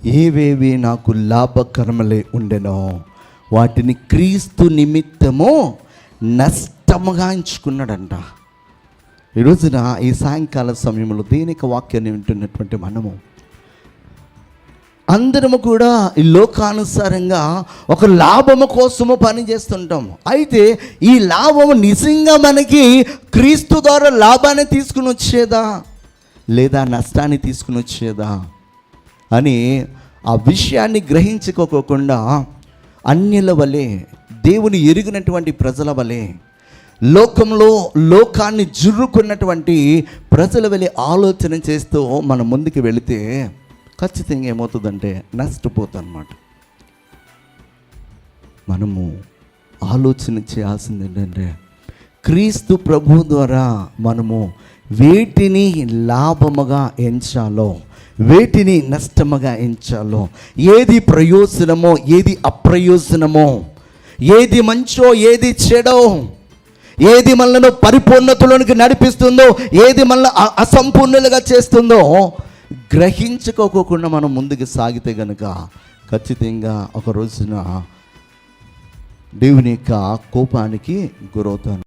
ఏవేవి నాకు లాభకరములే ఉండెనో వాటిని క్రీస్తు నిమిత్తము నష్టముగా ఎంచుకున్నాడంట. ఈరోజున ఈ సాయంకాల సమయంలో దేనికి వాక్యాన్ని వింటున్నటువంటి మనము అందరము కూడా ఈ లోకానుసారంగా ఒక లాభము కోసము పని చేస్తుంటాము. అయితే ఈ లాభము నిజంగా మనకి క్రీస్తు ద్వారా లాభాన్ని తీసుకుని వచ్చేదా లేదా నష్టాన్ని తీసుకుని వచ్చేదా అని ఆ విషయాన్ని గ్రహించుకోకుండా అన్యుల వలె, దేవుని ఎరిగినటువంటి ప్రజల వలె, లోకంలో లోకాన్ని జుర్రుకున్నటువంటి ప్రజల వలె ఆలోచన చేస్తూ మనం ముందుకు వెళితే ఖచ్చితంగా ఏమవుతుందంటే నష్టపోతాం అన్నమాట. మనము ఆలోచన చేయాల్సింది ఏంటంటే క్రీస్తు ప్రభు ద్వారా మనము వేటిని లాభముగా ఎంచాలో, వేటిని నష్టముగా ఎంచాలో, ఏది ప్రయోజనమో ఏది అప్రయోజనమో, ఏది మంచో ఏది చెడో, ఏది మనల్ని పరిపూర్ణతలోనికి నడిపిస్తుందో ఏది మనల్ని అసంపూర్ణులుగా చేస్తుందో గ్రహించుకోకుండా మనం ముందుకు సాగితే కనుక ఖచ్చితంగా ఒక రోజున దేవుని యొక్క కోపానికి గురవుతాను.